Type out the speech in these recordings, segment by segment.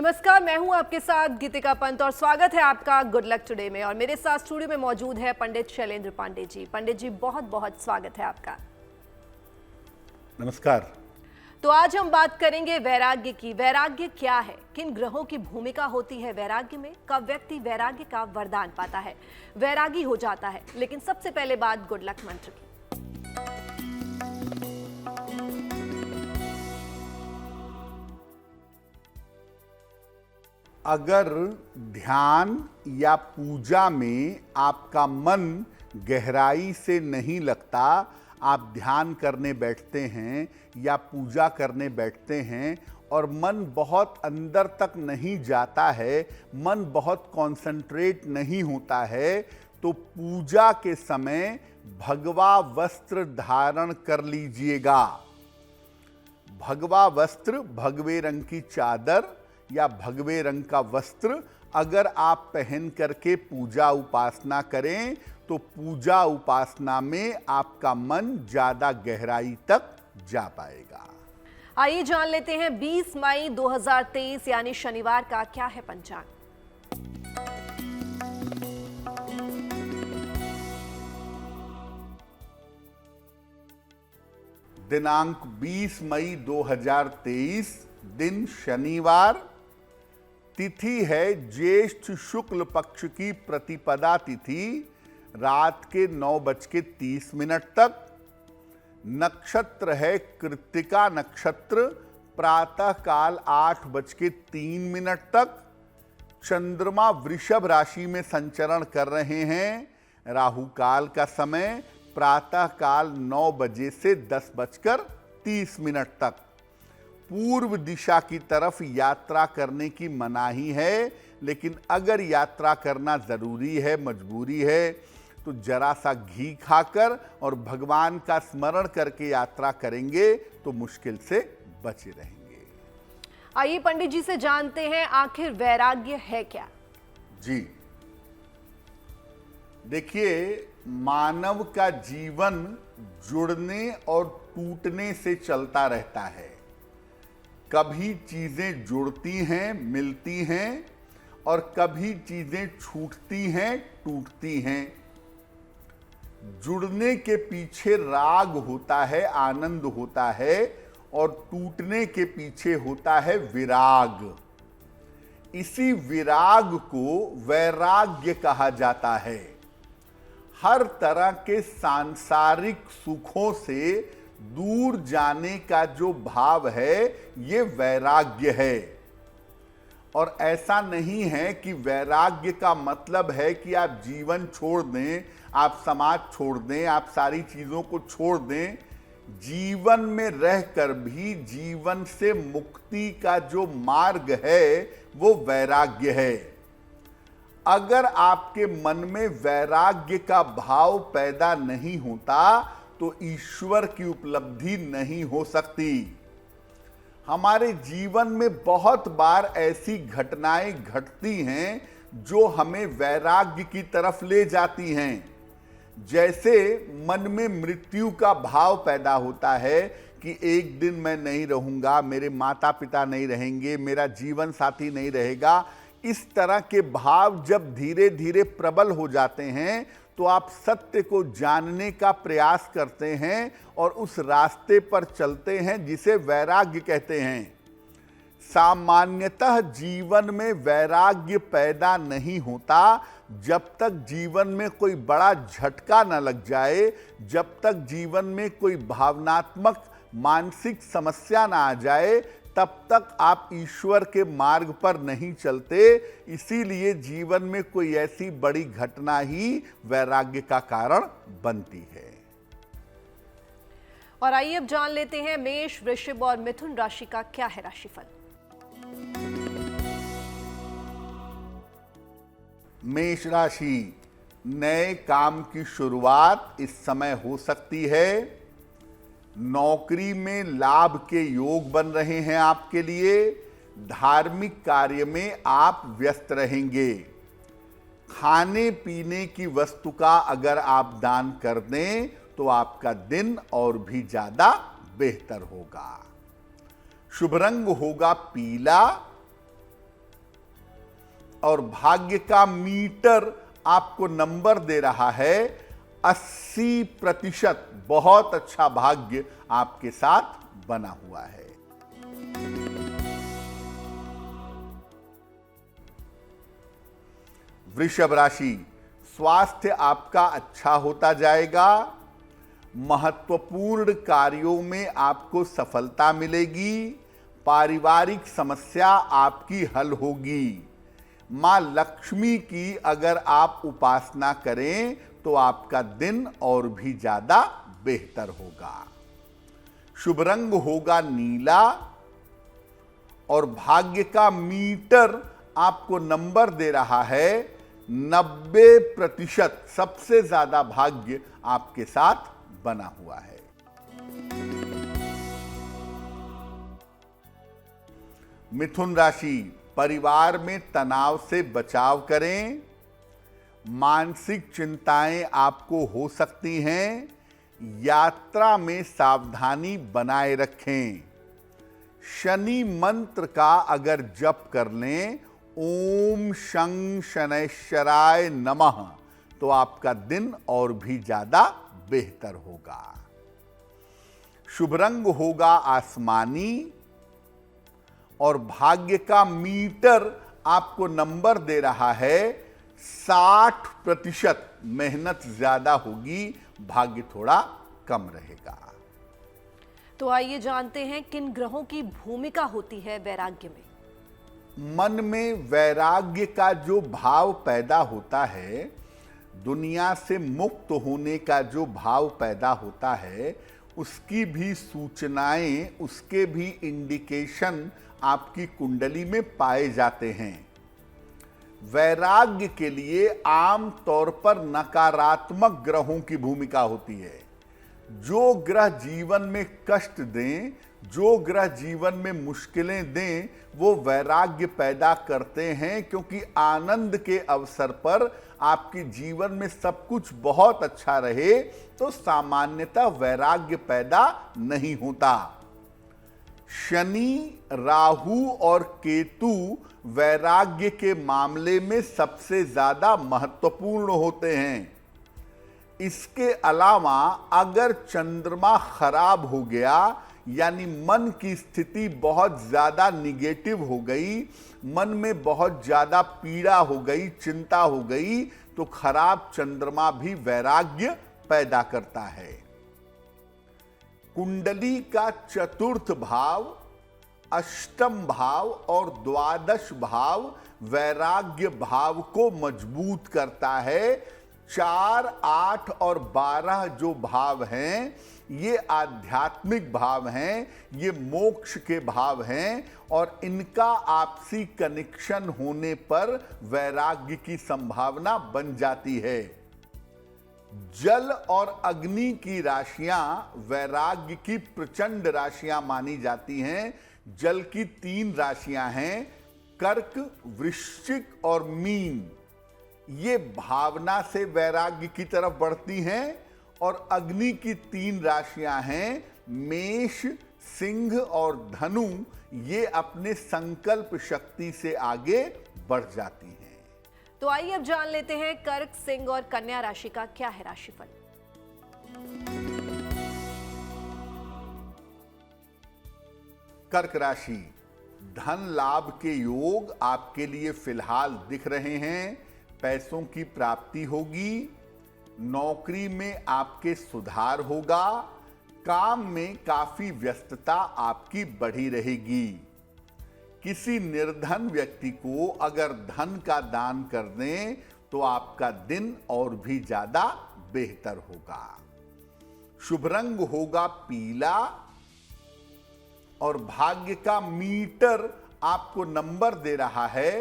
नमस्कार, मैं हूं आपके साथ गीतिका पंत और स्वागत है आपका गुड लक टुडे में। और मेरे साथ स्टूडियो में मौजूद है पंडित शैलेंद्र पांडे जी। पंडित जी, बहुत बहुत स्वागत है आपका। नमस्कार। तो आज हम बात करेंगे वैराग्य की। वैराग्य क्या है, किन ग्रहों की भूमिका होती है वैराग्य में, कब व्यक्ति वैराग्य का वरदान पाता है, वैरागी हो जाता है। लेकिन सबसे पहले बात गुड लक मंत्र की। अगर ध्यान या पूजा में आपका मन गहराई से नहीं लगता, आप ध्यान करने बैठते हैं या पूजा करने बैठते हैं और मन बहुत अंदर तक नहीं जाता है, मन बहुत कंसंट्रेट नहीं होता है, तो पूजा के समय भगवा वस्त्र धारण कर लीजिएगा। भगवा वस्त्र, भगवे रंग की चादर या भगवे रंग का वस्त्र अगर आप पहन करके पूजा उपासना करें तो पूजा उपासना में आपका मन ज्यादा गहराई तक जा पाएगा। आइए जान लेते हैं 20 मई 2023 यानी शनिवार का क्या है पंचांग। दिनांक 20 मई 2023, दिन शनिवार, तिथि है ज्येष्ठ शुक्ल पक्ष की प्रतिपदा तिथि, रात के 9:30 तक। नक्षत्र है कृत्तिका नक्षत्र, प्रातः काल 8:03 तक। चंद्रमा वृषभ राशि में संचरण कर रहे हैं। राहु काल का समय प्रातः काल 9 बजे से 10:30 तक। पूर्व दिशा की तरफ यात्रा करने की मनाही है, लेकिन अगर यात्रा करना जरूरी है, मजबूरी है, तो जरा सा घी खाकर और भगवान का स्मरण करके यात्रा करेंगे तो मुश्किल से बचे रहेंगे। आइए पंडित जी से जानते हैं आखिर वैराग्य है क्या। जी देखिए, मानव का जीवन जुड़ने और टूटने से चलता रहता है। कभी चीजें जुड़ती हैं, मिलती हैं, और कभी चीजें छूटती हैं, टूटती हैं। जुड़ने के पीछे राग होता है, आनंद होता है, और टूटने के पीछे होता है विराग। इसी विराग को वैराग्य कहा जाता है। हर तरह के सांसारिक सुखों से दूर जाने का जो भाव है, ये वैराग्य है। और ऐसा नहीं है कि वैराग्य का मतलब है कि आप जीवन छोड़ दें, आप समाज छोड़ दें, आप सारी चीजों को छोड़ दें। जीवन में रहकर भी जीवन से मुक्ति का जो मार्ग है, वो वैराग्य है। अगर आपके मन में वैराग्य का भाव पैदा नहीं होता तो ईश्वर की उपलब्धि नहीं हो सकती। हमारे जीवन में बहुत बार ऐसी घटनाएं घटती हैं जो हमें वैराग्य की तरफ ले जाती हैं। जैसे मन में मृत्यु का भाव पैदा होता है कि एक दिन मैं नहीं रहूंगा, मेरे माता पिता नहीं रहेंगे, मेरा जीवन साथी नहीं रहेगा। इस तरह के भाव जब धीरे धीरे प्रबल हो जाते हैं तो आप सत्य को जानने का प्रयास करते हैं और उस रास्ते पर चलते हैं जिसे वैराग्य कहते हैं। सामान्यतः जीवन में वैराग्य पैदा नहीं होता जब तक जीवन में कोई बड़ा झटका न लग जाए, जब तक जीवन में कोई भावनात्मक मानसिक समस्या ना आ जाए, तब तक आप ईश्वर के मार्ग पर नहीं चलते। इसीलिए जीवन में कोई ऐसी बड़ी घटना ही वैराग्य का कारण बनती है। और आइए अब जान लेते हैं मेष, वृषभ और मिथुन राशि का क्या है राशिफल। मेष राशि, नए काम की शुरुआत इस समय हो सकती है। नौकरी में लाभ के योग बन रहे हैं आपके लिए। धार्मिक कार्य में आप व्यस्त रहेंगे। खाने पीने की वस्तु का अगर आप दान कर दें तो आपका दिन और भी ज्यादा बेहतर होगा। शुभ रंग होगा पीला। और भाग्य का मीटर आपको नंबर दे रहा है 80%। बहुत अच्छा भाग्य आपके साथ बना हुआ है। वृषभ राशि, स्वास्थ्य आपका अच्छा होता जाएगा। महत्वपूर्ण कार्यों में आपको सफलता मिलेगी। पारिवारिक समस्या आपकी हल होगी। मां लक्ष्मी की अगर आप उपासना करें तो आपका दिन और भी ज्यादा बेहतर होगा। शुभ रंग होगा नीला और भाग्य का मीटर आपको नंबर दे रहा है 90%। सबसे ज्यादा भाग्य आपके साथ बना हुआ है। मिथुन राशि, परिवार में तनाव से बचाव करें। मानसिक चिंताएं आपको हो सकती हैं। यात्रा में सावधानी बनाए रखें। शनि मंत्र का अगर जप कर लें, ओम शं शनैश्चराय नमः, तो आपका दिन और भी ज्यादा बेहतर होगा। शुभ रंग होगा आसमानी और भाग्य का मीटर आपको नंबर दे रहा है 60%। मेहनत ज्यादा होगी, भाग्य थोड़ा कम रहेगा। तो आइए जानते हैं किन ग्रहों की भूमिका होती है वैराग्य में। मन में वैराग्य का जो भाव पैदा होता है, दुनिया से मुक्त होने का जो भाव पैदा होता है, उसकी भी सूचनाएं, उसके भी इंडिकेशन आपकी कुंडली में पाए जाते हैं। वैराग्य के लिए आम तौर पर नकारात्मक ग्रहों की भूमिका होती है। जो ग्रह जीवन में कष्ट दें, जो ग्रह जीवन में मुश्किलें दें, वो वैराग्य पैदा करते हैं, क्योंकि आनंद के अवसर पर आपके जीवन में सब कुछ बहुत अच्छा रहे तो सामान्यतः वैराग्य पैदा नहीं होता। शनि, राहु और केतु वैराग्य के मामले में सबसे ज्यादा महत्वपूर्ण होते हैं। इसके अलावा अगर चंद्रमा खराब हो गया, यानी मन की स्थिति बहुत ज्यादा निगेटिव हो गई, मन में बहुत ज्यादा पीड़ा हो गई, चिंता हो गई, तो खराब चंद्रमा भी वैराग्य पैदा करता है। कुंडली का चतुर्थ भाव, अष्टम भाव और द्वादश भाव वैराग्य भाव को मजबूत करता है। 4, 8 और 12 जो भाव हैं, ये आध्यात्मिक भाव हैं, ये मोक्ष के भाव हैं, और इनका आपसी कनेक्शन होने पर वैराग्य की संभावना बन जाती है। जल और अग्नि की राशियां वैराग्य की प्रचंड राशियां मानी जाती हैं। जल की 3 राशियां हैं, कर्क, वृश्चिक और मीन। ये भावना से वैराग्य की तरफ बढ़ती हैं, और अग्नि की 3 राशियां हैं, मेष, सिंह और धनु। ये अपने संकल्प शक्ति से आगे बढ़ जाती हैं। तो आइए अब जान लेते हैं कर्क, सिंह और कन्या राशि का क्या है राशिफल। कर्क राशि, धन लाभ के योग आपके लिए फिलहाल दिख रहे हैं। पैसों की प्राप्ति होगी। नौकरी में आपके सुधार होगा। काम में काफी व्यस्तता आपकी बढ़ी रहेगी। किसी निर्धन व्यक्ति को अगर धन का दान कर दें तो आपका दिन और भी ज्यादा बेहतर होगा। शुभ रंग होगा पीला और भाग्य का मीटर आपको नंबर दे रहा है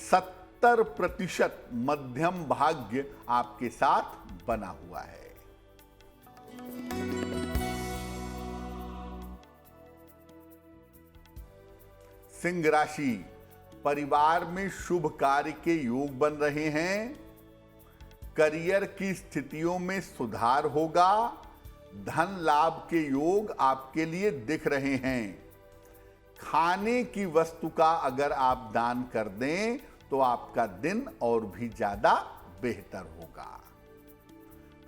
70%। मध्यम भाग्य आपके साथ बना हुआ है। सिंह राशि, परिवार में शुभ कार्य के योग बन रहे हैं। करियर की स्थितियों में सुधार होगा। धन लाभ के योग आपके लिए दिख रहे हैं। खाने की वस्तु का अगर आप दान कर दें तो आपका दिन और भी ज्यादा बेहतर होगा।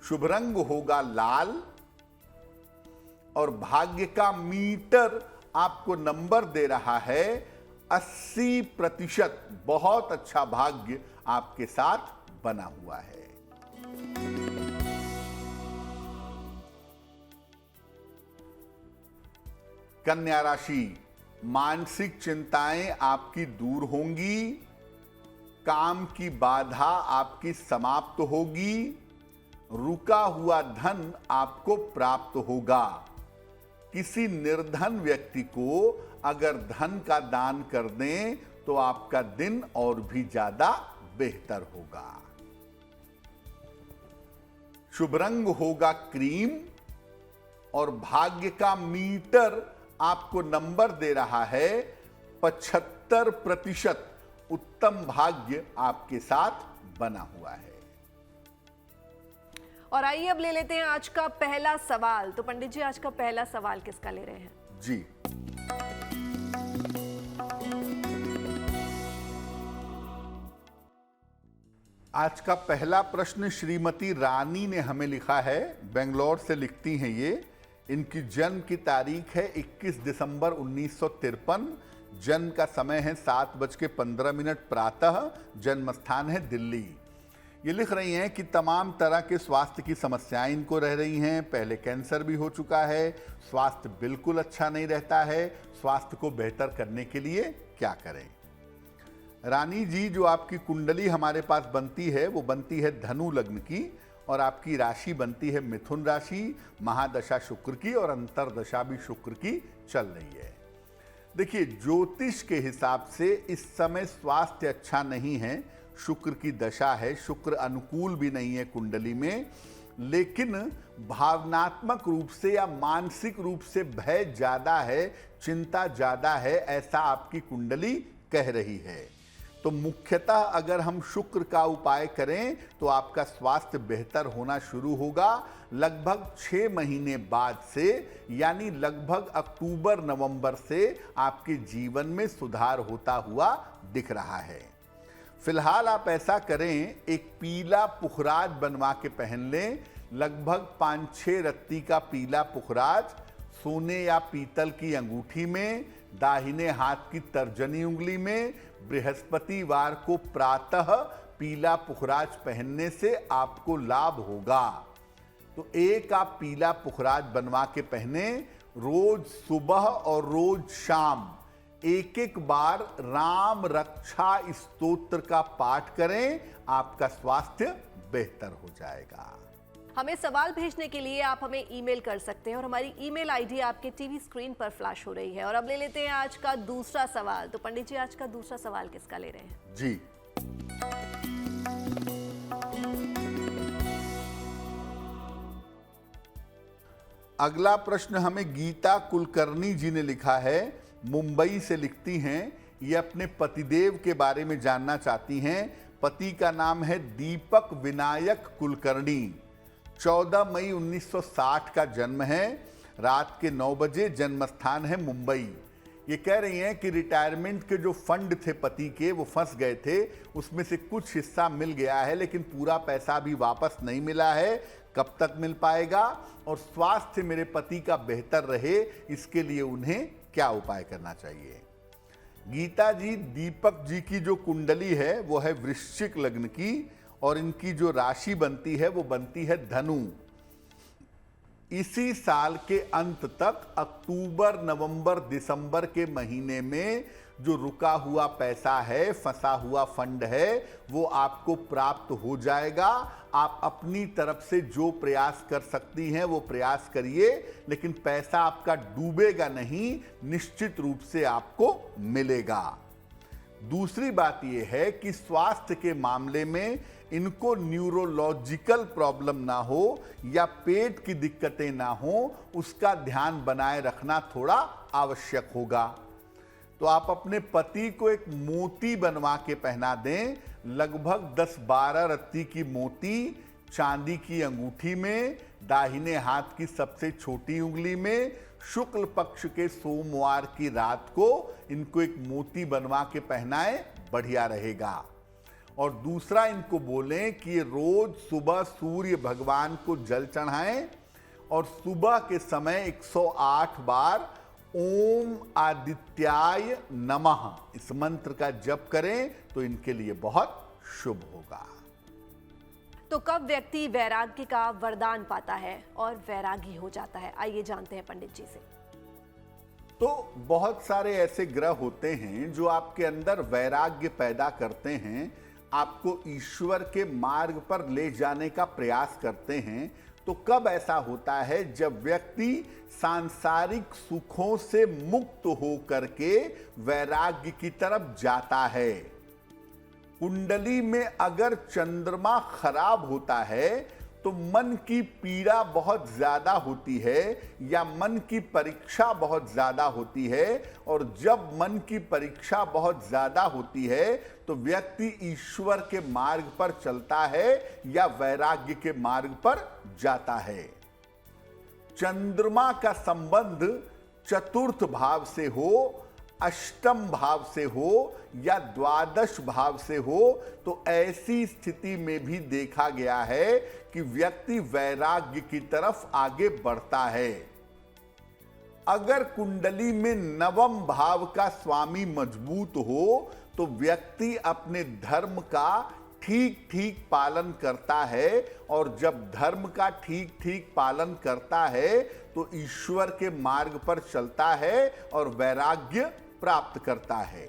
शुभ रंग होगा लाल और भाग्य का मीटर आपको नंबर दे रहा है 80%। बहुत अच्छा भाग्य आपके साथ बना हुआ है। कन्या राशि, मानसिक चिंताएं आपकी दूर होंगी, काम की बाधा आपकी समाप्त होगी, रुका हुआ धन आपको प्राप्त होगा। किसी निर्धन व्यक्ति को अगर धन का दान कर दें तो आपका दिन और भी ज्यादा बेहतर होगा। शुभ रंग होगा क्रीम और भाग्य का मीटर आपको नंबर दे रहा है 75%। उत्तम भाग्य आपके साथ बना हुआ है। और आइए अब ले लेते हैं आज का पहला सवाल। तो पंडित जी, आज का पहला सवाल किसका ले रहे हैं? जी, आज का पहला प्रश्न श्रीमती रानी ने हमें लिखा है। बेंगलोर से लिखती हैं ये। इनकी जन्म की तारीख है 21 दिसंबर 1953। जन्म का समय है 7:15 प्रातः। जन्म स्थान है दिल्ली। ये लिख रही हैं कि तमाम तरह के स्वास्थ्य की समस्याएं इनको रह रही हैं। पहले कैंसर भी हो चुका है। स्वास्थ्य बिल्कुल अच्छा नहीं रहता है। स्वास्थ्य को बेहतर करने के लिए क्या करें? रानी जी, जो आपकी कुंडली हमारे पास बनती है वो बनती है धनु लग्न की और आपकी राशि बनती है मिथुन राशि। महादशा शुक्र की और अंतरदशा भी शुक्र की चल रही है। देखिए, ज्योतिष के हिसाब से इस समय स्वास्थ्य अच्छा नहीं है। शुक्र की दशा है, शुक्र अनुकूल भी नहीं है कुंडली में। लेकिन भावनात्मक रूप से या मानसिक रूप से भय ज्यादा है, चिंता ज्यादा है, ऐसा आपकी कुंडली कह रही है। तो मुख्यतः अगर हम शुक्र का उपाय करें तो आपका स्वास्थ्य बेहतर होना शुरू होगा लगभग 6 महीने बाद से, यानी लगभग अक्टूबर नवंबर से आपके जीवन में सुधार होता हुआ दिख रहा है। फिलहाल आप ऐसा करें, एक पीला पुखराज बनवा के पहन लें। लगभग 5-6 रत्ती का पीला पुखराज सोने या पीतल की अंगूठी में, दाहिने हाथ की तर्जनी उंगली में। बृहस्पतिवार को प्रातः पीला पुखराज पहनने से आपको लाभ होगा। तो एक आप पीला पुखराज बनवा के पहने। रोज सुबह और रोज शाम एक बार राम रक्षा स्तोत्र का पाठ करें। आपका स्वास्थ्य बेहतर हो जाएगा। हमें सवाल भेजने के लिए आप हमें ईमेल कर सकते हैं और हमारी ईमेल आईडी आपके टीवी स्क्रीन पर फ्लैश हो रही है। और अब ले लेते हैं आज का दूसरा सवाल। तो पंडित जी, आज का दूसरा सवाल किसका ले रहे हैं? जी, अगला प्रश्न हमें गीता कुलकर्णी जी ने लिखा है। मुंबई से लिखती हैं। ये अपने पतिदेव के बारे में जानना चाहती हैं। पति का नाम है दीपक विनायक कुलकर्णी। 14 मई 1960 का जन्म है। रात के 9 बजे। जन्म स्थान है मुंबई। ये कह रही हैं कि रिटायरमेंट के जो फंड थे पति के, वो फंस गए थे। उसमें से कुछ हिस्सा मिल गया है, लेकिन पूरा पैसा भी वापस नहीं मिला है। कब तक मिल पाएगा? और स्वास्थ्य मेरे पति का बेहतर रहे, इसके लिए उन्हें क्या उपाय करना चाहिए? गीता जी, दीपक जी की जो कुंडली है वो है वृश्चिक लग्न की और इनकी जो राशि बनती है वो बनती है धनु। इसी साल के अंत तक अक्टूबर, नवंबर, दिसंबर के महीने में जो रुका हुआ पैसा है, फंसा हुआ फंड है, वो आपको प्राप्त हो जाएगा। आप अपनी तरफ से जो प्रयास कर सकती हैं वो प्रयास करिए, लेकिन पैसा आपका डूबेगा नहीं, निश्चित रूप से आपको मिलेगा। दूसरी बात यह है कि स्वास्थ्य के मामले में इनको न्यूरोलॉजिकल प्रॉब्लम ना हो या पेट की दिक्कतें ना हो, उसका ध्यान बनाए रखना थोड़ा आवश्यक होगा। तो आप अपने पति को एक मोती बनवा के पहना दें। लगभग 10-12 रत्ती की मोती चांदी की अंगूठी में, दाहिने हाथ की सबसे छोटी उंगली में। शुक्ल पक्ष के सोमवार की रात को इनको एक मोती बनवा के पहनाएं, बढ़िया रहेगा। और दूसरा इनको बोलें कि ये रोज सुबह सूर्य भगवान को जल चढ़ाएं और सुबह के समय 108 बार ओम आदित्याय नमः इस मंत्र का जप करें तो इनके लिए बहुत शुभ होगा। तो कब व्यक्ति वैराग्य का वरदान पाता है और वैरागी हो जाता है, आइए जानते हैं पंडित जी से। तो बहुत सारे ऐसे ग्रह होते हैं जो आपके अंदर वैराग्य पैदा करते हैं, आपको ईश्वर के मार्ग पर ले जाने का प्रयास करते हैं। तो कब ऐसा होता है? जब व्यक्ति सांसारिक सुखों से मुक्त हो करके वैराग्य की तरफ जाता है। कुंडली में अगर चंद्रमा खराब होता है तो मन की पीड़ा बहुत ज्यादा होती है या मन की परीक्षा बहुत ज्यादा होती है, और जब मन की परीक्षा बहुत ज्यादा होती है तो व्यक्ति ईश्वर के मार्ग पर चलता है या वैराग्य के मार्ग पर जाता है। चंद्रमा का संबंध चतुर्थ भाव से हो, अष्टम भाव से हो या द्वादश भाव से हो, तो ऐसी स्थिति में भी देखा गया है कि व्यक्ति वैराग्य की तरफ आगे बढ़ता है। अगर कुंडली में नवम भाव का स्वामी मजबूत हो तो व्यक्ति अपने धर्म का ठीक ठीक पालन करता है, और जब धर्म का ठीक ठीक पालन करता है तो ईश्वर के मार्ग पर चलता है और वैराग्य प्राप्त करता है।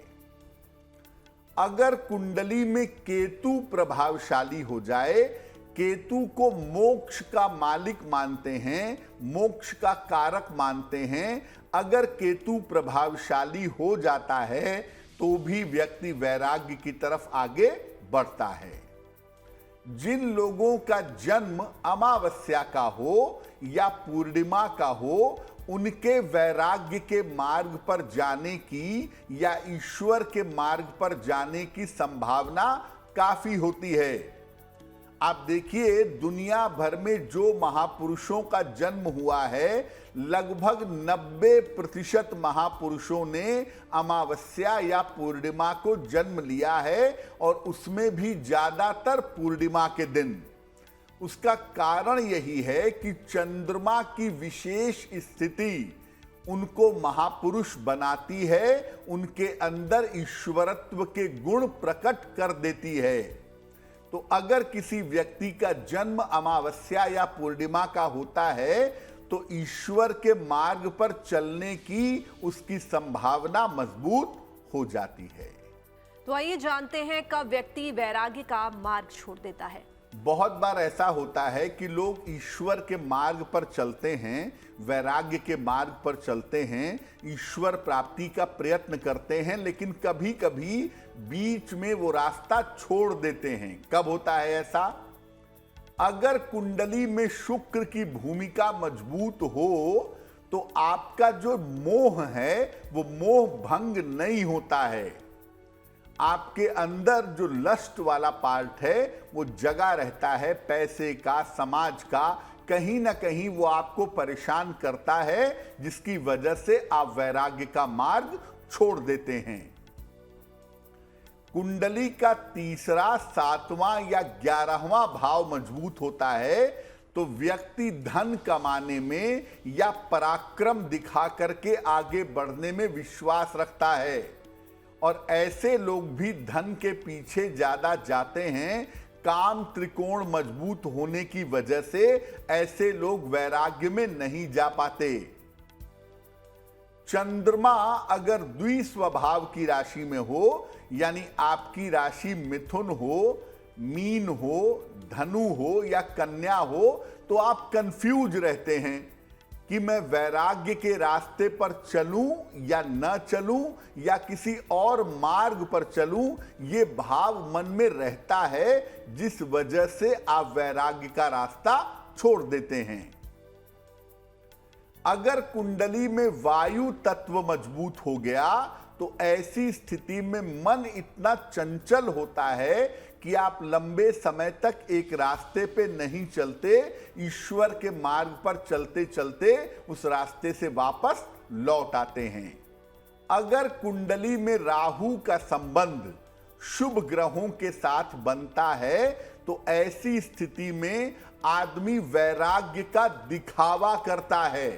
अगर कुंडली में केतु प्रभावशाली हो जाए, केतु को मोक्ष का मालिक मानते हैं, मोक्ष का कारक मानते हैं, अगर केतु प्रभावशाली हो जाता है तो भी व्यक्ति वैराग्य की तरफ आगे बढ़ता है। जिन लोगों का जन्म अमावस्या का हो या पूर्णिमा का हो, उनके वैराग्य के मार्ग पर जाने की या ईश्वर के मार्ग पर जाने की संभावना काफी होती है। आप देखिए, दुनिया भर में जो महापुरुषों का जन्म हुआ है, लगभग 90% महापुरुषों ने अमावस्या या पूर्णिमा को जन्म लिया है, और उसमें भी ज्यादातर पूर्णिमा के दिन। उसका कारण यही है कि चंद्रमा की विशेष स्थिति उनको महापुरुष बनाती है, उनके अंदर ईश्वरत्व के गुण प्रकट कर देती है। तो अगर किसी व्यक्ति का जन्म अमावस्या या पूर्णिमा का होता है तो ईश्वर के मार्ग पर चलने की उसकी संभावना मजबूत हो जाती है। तो आइए जानते हैं कब व्यक्ति वैराग्य का मार्ग छोड़ देता है। बहुत बार ऐसा होता है कि लोग ईश्वर के मार्ग पर चलते हैं, वैराग्य के मार्ग पर चलते हैं, ईश्वर प्राप्ति का प्रयत्न करते हैं, लेकिन कभी कभी बीच में वो रास्ता छोड़ देते हैं। कब होता है ऐसा? अगर कुंडली में शुक्र की भूमिका मजबूत हो तो आपका जो मोह है वो मोह भंग नहीं होता है। आपके अंदर जो लस्ट वाला पार्ट है वो जगा रहता है, पैसे का, समाज का, कहीं ना कहीं वो आपको परेशान करता है, जिसकी वजह से आप वैराग्य का मार्ग छोड़ देते हैं। कुंडली का तीसरा, सातवां या 11वां भाव मजबूत होता है तो व्यक्ति धन कमाने में या पराक्रम दिखा करके आगे बढ़ने में विश्वास रखता है, और ऐसे लोग भी धन के पीछे ज्यादा जाते हैं। काम त्रिकोण मजबूत होने की वजह से ऐसे लोग वैराग्य में नहीं जा पाते। चंद्रमा अगर द्विस्वभाव की राशि में हो, यानी आपकी राशि मिथुन हो, मीन हो, धनु हो या कन्या हो, तो आप कंफ्यूज रहते हैं कि मैं वैराग्य के रास्ते पर चलूं या न चलूं या किसी और मार्ग पर चलूं। ये भाव मन में रहता है, जिस वजह से आप वैराग्य का रास्ता छोड़ देते हैं। अगर कुंडली में वायु तत्व मजबूत हो गया तो ऐसी स्थिति में मन इतना चंचल होता है कि आप लंबे समय तक एक रास्ते पे नहीं चलते, ईश्वर के मार्ग पर चलते चलते उस रास्ते से वापस लौट आते हैं। अगर कुंडली में राहु का संबंध शुभ ग्रहों के साथ बनता है तो ऐसी स्थिति में आदमी वैराग्य का दिखावा करता है।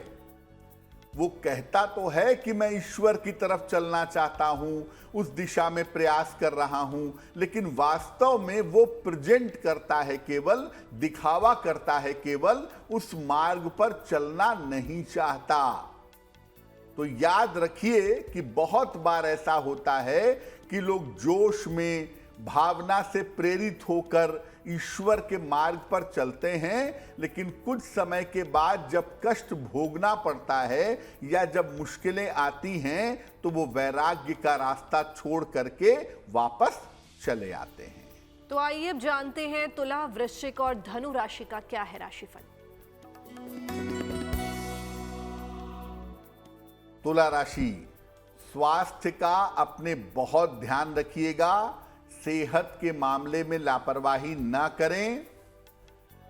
वो कहता तो है कि मैं ईश्वर की तरफ चलना चाहता हूं, उस दिशा में प्रयास कर रहा हूं, लेकिन वास्तव में वो प्रेजेंट करता है, केवल दिखावा करता है, केवल उस मार्ग पर चलना नहीं चाहता। तो याद रखिए कि बहुत बार ऐसा होता है कि लोग जोश में, भावना से प्रेरित होकर ईश्वर के मार्ग पर चलते हैं, लेकिन कुछ समय के बाद जब कष्ट भोगना पड़ता है या जब मुश्किलें आती हैं तो वो वैराग्य का रास्ता छोड़ करके वापस चले आते हैं। तो आइए अब जानते हैं तुला, वृश्चिक और धनु राशि का क्या है राशिफल। तुला राशि, स्वास्थ्य का अपने बहुत ध्यान रखिएगा, सेहत के मामले में लापरवाही ना करें।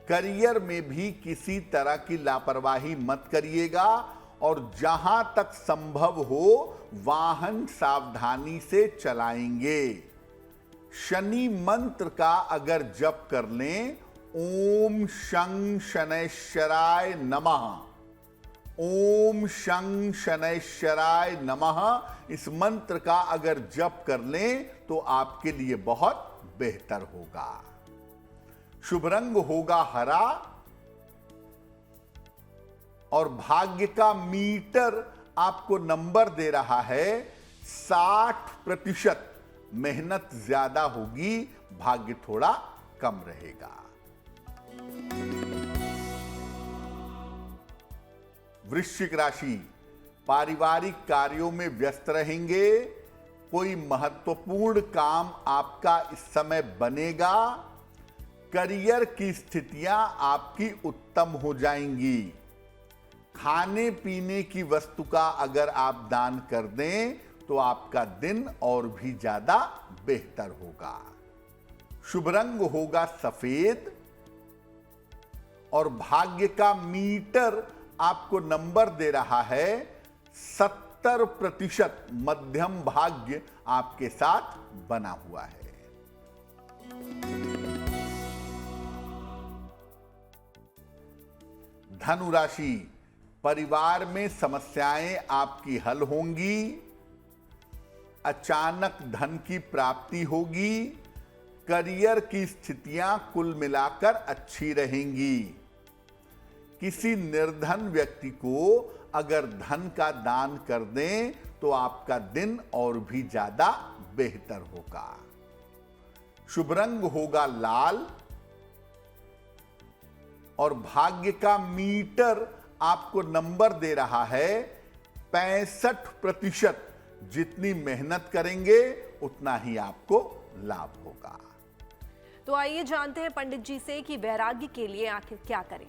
करियर में भी किसी तरह की लापरवाही मत करिएगा और जहां तक संभव हो वाहन सावधानी से चलाएंगे। शनि मंत्र का अगर जप कर लें, ओम शं शनैश्चराय नमः, ओम शं शनैश्चराय नमः, इस मंत्र का अगर जप कर लें तो आपके लिए बहुत बेहतर होगा। शुभ रंग होगा हरा और भाग्य का मीटर आपको नंबर दे रहा है 60%। मेहनत ज्यादा होगी, भाग्य थोड़ा कम रहेगा। वृश्चिक राशि, पारिवारिक कार्यों में व्यस्त रहेंगे। कोई महत्वपूर्ण काम आपका इस समय बनेगा। करियर की स्थितियां आपकी उत्तम हो जाएंगी। खाने पीने की वस्तु का अगर आप दान कर दें तो आपका दिन और भी ज्यादा बेहतर होगा। शुभ रंग होगा सफेद और भाग्य का मीटर आपको नंबर दे रहा है 70%। मध्यम भाग्य आपके साथ बना हुआ है। धनु राशि, परिवार में समस्याएं आपकी हल होंगी। अचानक धन की प्राप्ति होगी। करियर की स्थितियां कुल मिलाकर अच्छी रहेंगी। किसी निर्धन व्यक्ति को अगर धन का दान कर दें तो आपका दिन और भी ज्यादा बेहतर होगा। शुभ रंग होगा लाल और भाग्य का मीटर आपको नंबर दे रहा है 65%। जितनी मेहनत करेंगे उतना ही आपको लाभ होगा। तो आइए जानते हैं पंडित जी से कि वैराग्य के लिए आखिर क्या करें।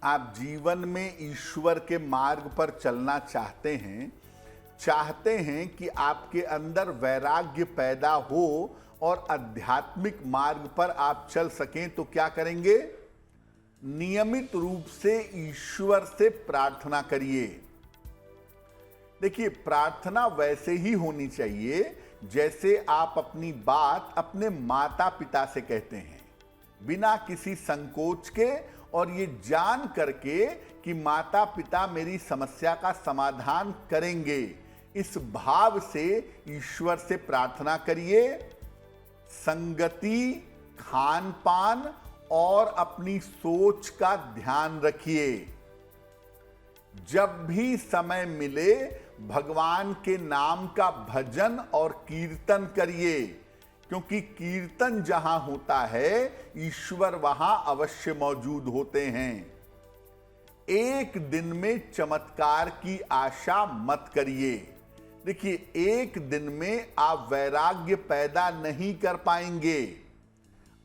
आप जीवन में ईश्वर के मार्ग पर चलना चाहते हैं कि आपके अंदर वैराग्य पैदा हो और आध्यात्मिक मार्ग पर आप चल सकें, तो क्या करेंगे? नियमित रूप से ईश्वर से प्रार्थना करिए। देखिए, प्रार्थना वैसे ही होनी चाहिए जैसे आप अपनी बात अपने माता पिता से कहते हैं, बिना किसी संकोच के, और ये जान करके कि माता पिता मेरी समस्या का समाधान करेंगे। इस भाव से ईश्वर से प्रार्थना करिए। संगति, खान पान और अपनी सोच का ध्यान रखिए। जब भी समय मिले भगवान के नाम का भजन और कीर्तन करिए, क्योंकि कीर्तन जहां होता है ईश्वर वहां अवश्य मौजूद होते हैं। एक दिन में चमत्कार की आशा मत करिए। देखिए, एक दिन में आप वैराग्य पैदा नहीं कर पाएंगे।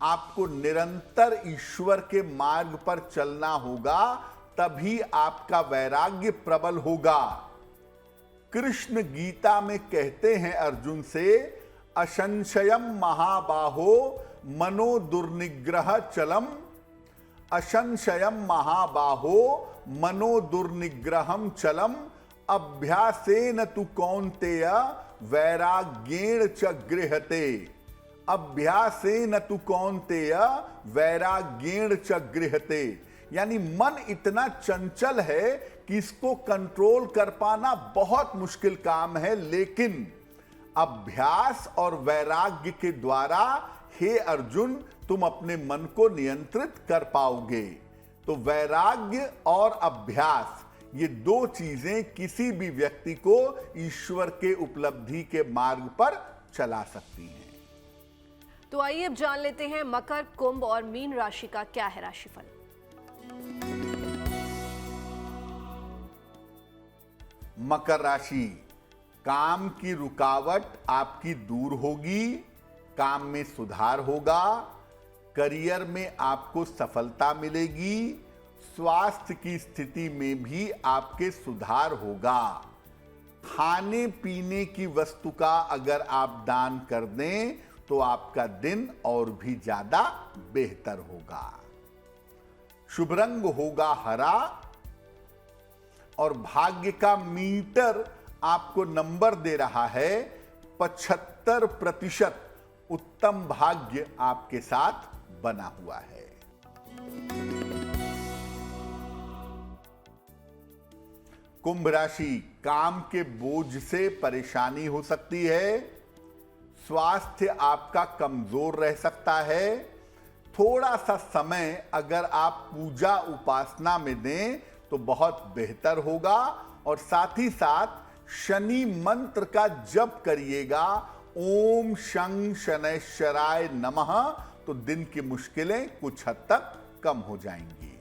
आपको निरंतर ईश्वर के मार्ग पर चलना होगा, तभी आपका वैराग्य प्रबल होगा। कृष्ण गीता में कहते हैं अर्जुन से, असंशयम महाबाहो मनो दुर्निग्रह चलम, असंशयम महाबाहो मनो दुर्निग्रहम चलम, अभ्यासेन तु कौन्तेय वैराग्येण च गृह्यते। अभ्यासेन तु कौन्तेय वैराग्येण च गृह्यते। यानी मन इतना चंचल है कि इसको कंट्रोल कर पाना बहुत मुश्किल काम है, लेकिन अभ्यास और वैराग्य के द्वारा हे अर्जुन तुम अपने मन को नियंत्रित कर पाओगे। तो वैराग्य और अभ्यास, ये दो चीजें किसी भी व्यक्ति को ईश्वर के उपलब्धि के मार्ग पर चला सकती हैं। तो आइए अब जान लेते हैं मकर, कुंभ और मीन राशि का क्या है राशिफल। मकर राशि, काम की रुकावट आपकी दूर होगी, काम में सुधार होगा, करियर में आपको सफलता मिलेगी, स्वास्थ्य की स्थिति में भी आपके सुधार होगा। खाने पीने की वस्तु का अगर आप दान कर दें तो आपका दिन और भी ज्यादा बेहतर होगा। शुभ रंग होगा हरा और भाग्य का मीटर आपको नंबर दे रहा है 75%। उत्तम भाग्य आपके साथ बना हुआ है। कुंभ राशि, काम के बोझ से परेशानी हो सकती है, स्वास्थ्य आपका कमजोर रह सकता है। थोड़ा सा समय अगर आप पूजा उपासना में दें तो बहुत बेहतर होगा, और साथ ही साथ शनि मंत्र का जप करिएगा, ओम शं शनैश्चराय नमः, तो दिन की मुश्किलें कुछ हद तक कम हो जाएंगी।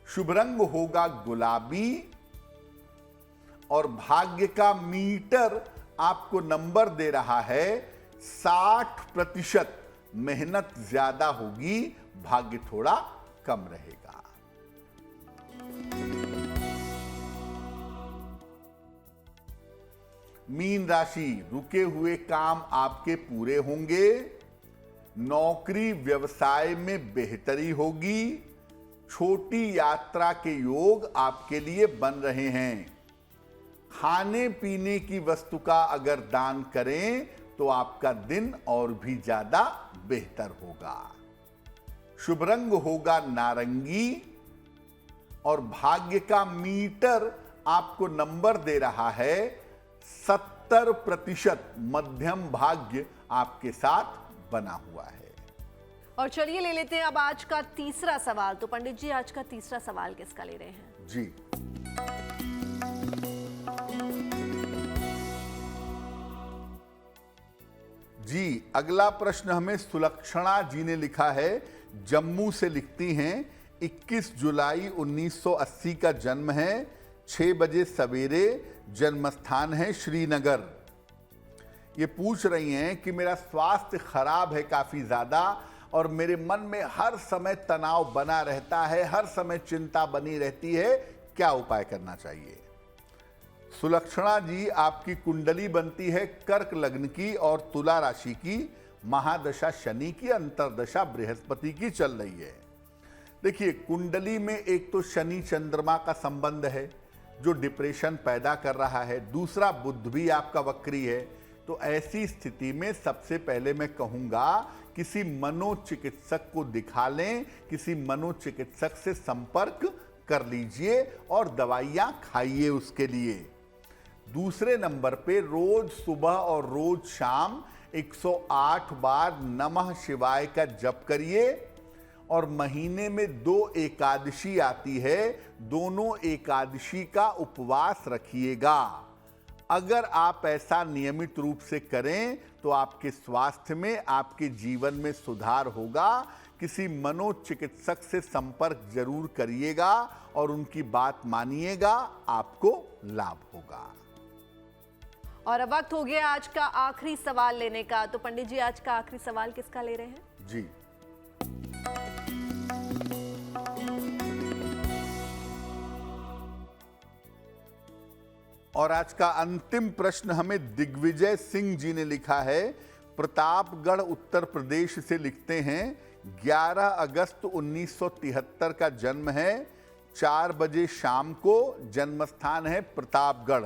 शुभ रंग होगा गुलाबी और भाग्य का मीटर आपको नंबर दे रहा है 60%। मेहनत ज्यादा होगी, भाग्य थोड़ा कम रहेगा। मीन राशि, रुके हुए काम आपके पूरे होंगे, नौकरी व्यवसाय में बेहतरी होगी, छोटी यात्रा के योग आपके लिए बन रहे हैं। खाने पीने की वस्तु का अगर दान करें तो आपका दिन और भी ज्यादा बेहतर होगा। शुभ रंग होगा नारंगी और भाग्य का मीटर आपको नंबर दे रहा है 70%। मध्यम भाग्य आपके साथ बना हुआ है। और चलिए ले लेते हैं अब आज का तीसरा सवाल। तो पंडित जी, आज का तीसरा सवाल किसका ले रहे हैं? जी, अगला प्रश्न हमें सुलक्षणा जी ने लिखा है, जम्मू से लिखती हैं। 21 जुलाई 1980 का जन्म है, 6 बजे सवेरे, जन्मस्थान है श्रीनगर। ये पूछ रही हैं कि मेरा स्वास्थ्य खराब है काफी ज्यादा और मेरे मन में हर समय तनाव बना रहता है, हर समय चिंता बनी रहती है, क्या उपाय करना चाहिए? सुलक्षणा जी, आपकी कुंडली बनती है कर्क लग्न की और तुला राशि की, महादशा शनि की, अंतरदशा बृहस्पति की चल रही है। देखिए, कुंडली में एक तो शनि चंद्रमा का संबंध है जो डिप्रेशन पैदा कर रहा है, दूसरा बुध भी आपका वक्री है। तो ऐसी स्थिति में सबसे पहले मैं कहूंगा किसी मनोचिकित्सक को दिखा लें, किसी मनोचिकित्सक से संपर्क कर लीजिए और दवाइयां खाइए उसके लिए। दूसरे नंबर पे रोज सुबह और रोज शाम 108 बार नमः शिवाय का जप करिए और महीने में 2 एकादशी आती है, दोनों एकादशी का उपवास रखिएगा। अगर आप ऐसा नियमित रूप से करें तो आपके स्वास्थ्य में, आपके जीवन में सुधार होगा। किसी मनोचिकित्सक से संपर्क जरूर करिएगा और उनकी बात मानिएगा, आपको लाभ होगा। और अब वक्त हो गया आज का आखिरी सवाल लेने का। तो पंडित जी, आज का आखिरी सवाल किसका ले रहे हैं? जी, और आज का अंतिम प्रश्न हमें दिग्विजय सिंह जी ने लिखा है, प्रतापगढ़ उत्तर प्रदेश से लिखते हैं। 11 अगस्त 1973 का जन्म है, 4 बजे शाम को, जन्मस्थान है प्रतापगढ़।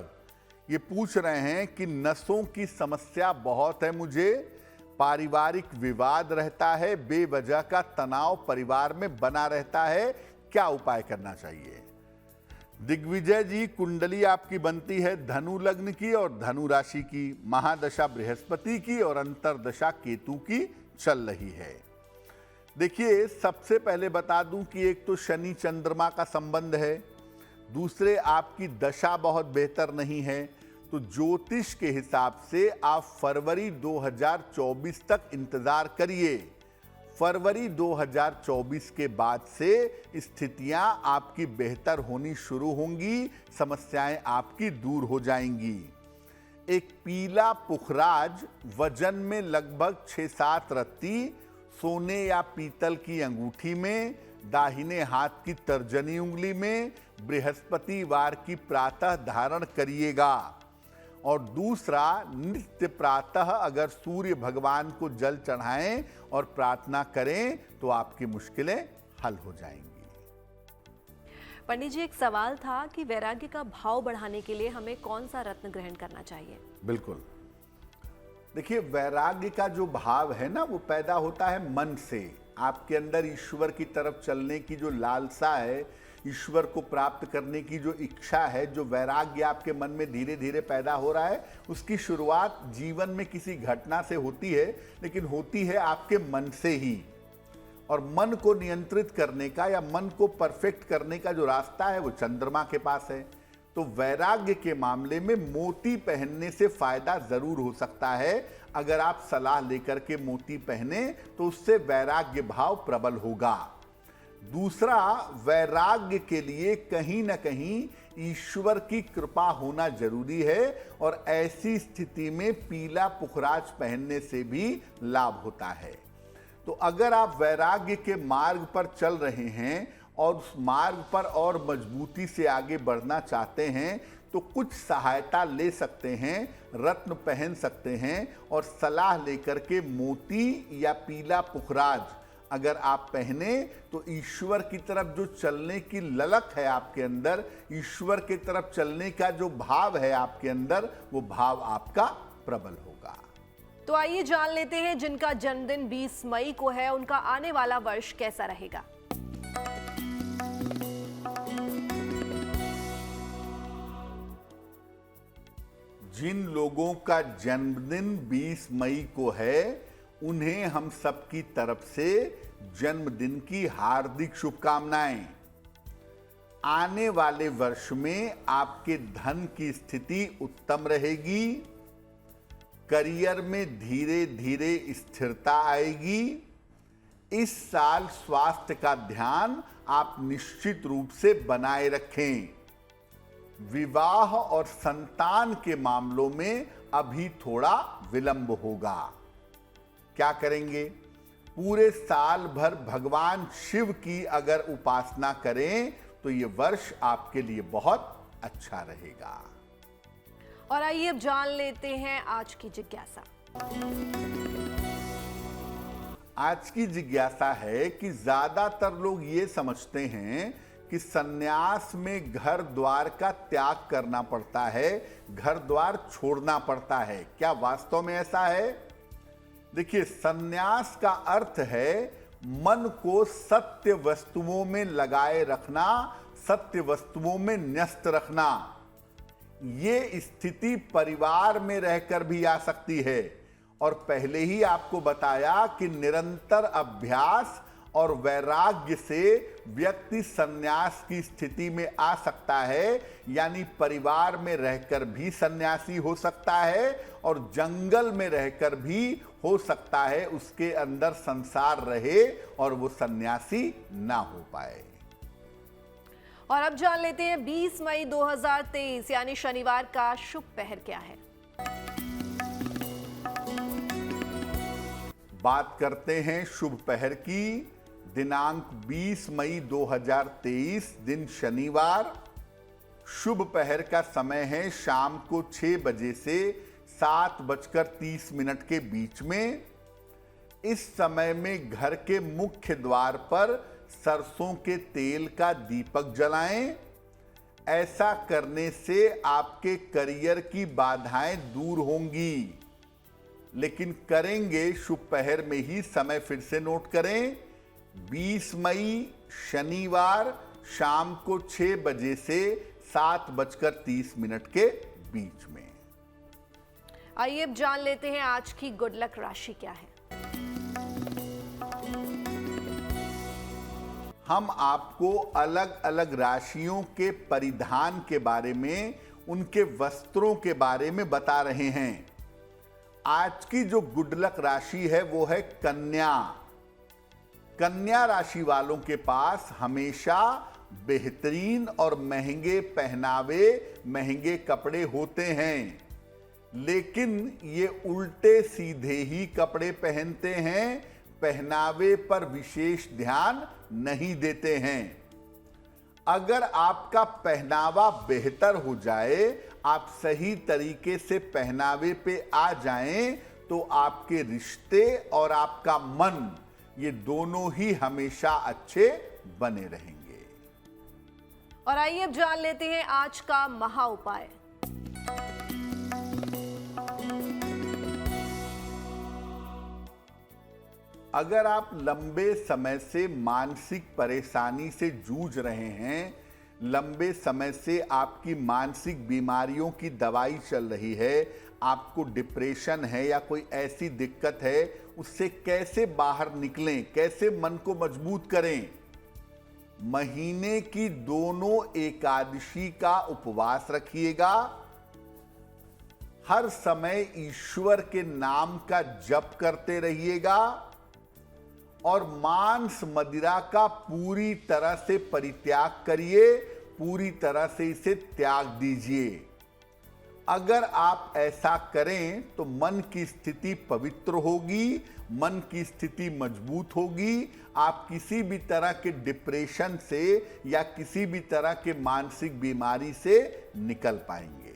ये पूछ रहे हैं कि नसों की समस्या बहुत है मुझे, पारिवारिक विवाद रहता है, बेवजह का तनाव परिवार में बना रहता है। क्या उपाय करना चाहिए? दिग्विजय जी, कुंडली आपकी बनती है धनु लग्न की और धनु राशि की। महादशा बृहस्पति की और अंतरदशा केतु की चल रही है। देखिए, सबसे पहले बता दूं कि एक तो शनि चंद्रमा का संबंध है, दूसरे आपकी दशा बहुत बेहतर नहीं है। तो ज्योतिष के हिसाब से आप फरवरी 2024 तक इंतजार करिए। फरवरी 2024 के बाद से स्थितियां आपकी बेहतर होनी शुरू होंगी, समस्याएं आपकी दूर हो जाएंगी। एक पीला पुखराज वजन में लगभग 6-7 रत्ती सोने या पीतल की अंगूठी में, दाहिने हाथ की तर्जनी उंगली में बृहस्पतिवार की प्रातः धारण करिएगा। और दूसरा, नित्य प्रातः अगर सूर्य भगवान को जल चढ़ाएं और प्रार्थना करें तो आपकी मुश्किलें हल हो जाएंगी। पंडित जी, एक सवाल था कि वैराग्य का भाव बढ़ाने के लिए हमें कौन सा रत्न ग्रहण करना चाहिए? बिल्कुल, देखिए, वैराग्य का जो भाव है ना, वो पैदा होता है मन से। आपके अंदर ईश्वर की तरफ चलने की जो लालसा है, ईश्वर को प्राप्त करने की जो इच्छा है, जो वैराग्य आपके मन में धीरे धीरे पैदा हो रहा है, उसकी शुरुआत जीवन में किसी घटना से होती है, लेकिन होती है आपके मन से ही। और मन को नियंत्रित करने का या मन को परफेक्ट करने का जो रास्ता है वो चंद्रमा के पास है। तो वैराग्य के मामले में मोती पहनने से फायदा जरूर हो सकता है। अगर आप सलाह लेकर के मोती पहने तो उससे वैराग्य भाव प्रबल होगा। दूसरा, वैराग्य के लिए कहीं ना कहीं ईश्वर की कृपा होना जरूरी है, और ऐसी स्थिति में पीला पुखराज पहनने से भी लाभ होता है। तो अगर आप वैराग्य के मार्ग पर चल रहे हैं और उस मार्ग पर और मजबूती से आगे बढ़ना चाहते हैं तो कुछ सहायता ले सकते हैं, रत्न पहन सकते हैं, और सलाह लेकर के मोती या पीला पुखराज अगर आप पहने तो ईश्वर की तरफ जो चलने की ललक है आपके अंदर, ईश्वर की तरफ चलने का जो भाव है आपके अंदर, वो भाव आपका प्रबल होगा। तो आइए जान लेते हैं जिनका जन्मदिन 20 मई को है, उनका आने वाला वर्ष कैसा रहेगा। जिन लोगों का जन्मदिन 20 मई को है, उन्हें हम सबकी तरफ से जन्मदिन की हार्दिक शुभकामनाएं। आने वाले वर्ष में आपके धन की स्थिति उत्तम रहेगी, करियर में धीरे धीरे स्थिरता आएगी। इस साल स्वास्थ्य का ध्यान आप निश्चित रूप से बनाए रखें। विवाह और संतान के मामलों में अभी थोड़ा विलंब होगा। क्या करेंगे? पूरे साल भर भगवान शिव की अगर उपासना करें तो ये वर्ष आपके लिए बहुत अच्छा रहेगा। और आइए अब जान लेते हैं आज की जिज्ञासा। आज की जिज्ञासा है कि ज्यादातर लोग ये समझते हैं कि सन्यास में घर द्वार का त्याग करना पड़ता है, घर द्वार छोड़ना पड़ता है। क्या वास्तव में ऐसा है? देखिए, सन्यास का अर्थ है मन को सत्य वस्तुओं में लगाए रखना, सत्य वस्तुओं में न्यस्त रखना। ये स्थिति परिवार में रहकर भी आ सकती है, और पहले ही आपको बताया कि निरंतर अभ्यास और वैराग्य से व्यक्ति सन्यास की स्थिति में आ सकता है। यानी परिवार में रहकर भी सन्यासी हो सकता है और जंगल में रहकर भी हो सकता है उसके अंदर संसार रहे और वो सन्यासी ना हो पाए। और अब जान लेते हैं 20 मई 2023 यानी शनिवार का शुभ पहर क्या है। बात करते हैं शुभ पहर की। दिनांक 20 मई 2023, दिन शनिवार। शुभ पहर का समय है शाम को 6 बजे से 7:30 के बीच में। इस समय में घर के मुख्य द्वार पर सरसों के तेल का दीपक जलाएं। ऐसा करने से आपके करियर की बाधाएं दूर होंगी। लेकिन करेंगे शुभ पहर में ही। समय फिर से नोट करें, 20 मई शनिवार शाम को 6 बजे से 7:30 के बीच में। आइए अब जान लेते हैं आज की गुड लक राशि क्या है। हम आपको अलग अलग राशियों के परिधान के बारे में, उनके वस्त्रों के बारे में बता रहे हैं। आज की जो गुड लक राशि है वो है कन्या। कन्या राशि वालों के पास हमेशा बेहतरीन और महंगे पहनावे, महंगे कपड़े होते हैं, लेकिन ये उल्टे सीधे ही कपड़े पहनते हैं, पहनावे पर विशेष ध्यान नहीं देते हैं। अगर आपका पहनावा बेहतर हो जाए, आप सही तरीके से पहनावे पे आ जाएं, तो आपके रिश्ते और आपका मन, ये दोनों ही हमेशा अच्छे बने रहेंगे। और आइए अब जान लेते हैं आज का महा उपाय। अगर आप लंबे समय से मानसिक परेशानी से जूझ रहे हैं, लंबे समय से आपकी मानसिक बीमारियों की दवाई चल रही है, आपको डिप्रेशन है या कोई ऐसी दिक्कत है, उससे कैसे बाहर निकलें, कैसे मन को मजबूत करें, महीने की दोनों एकादशी का उपवास रखिएगा। हर समय ईश्वर के नाम का जप करते रहिएगा और मांस मदिरा का पूरी तरह से परित्याग करिए, पूरी तरह से इसे त्याग दीजिए। अगर आप ऐसा करें तो मन की स्थिति पवित्र होगी, मन की स्थिति मजबूत होगी, आप किसी भी तरह के डिप्रेशन से या किसी भी तरह के मानसिक बीमारी से निकल पाएंगे।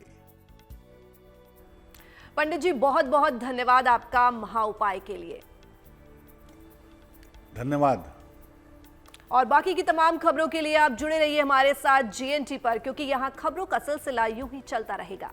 पंडित जी बहुत बहुत धन्यवाद आपका महा उपाय के लिए। धन्यवाद। और बाकी की तमाम खबरों के लिए आप जुड़े रहिए हमारे साथ GNT पर, क्योंकि यहाँ खबरों का सिलसिला यूं ही चलता रहेगा।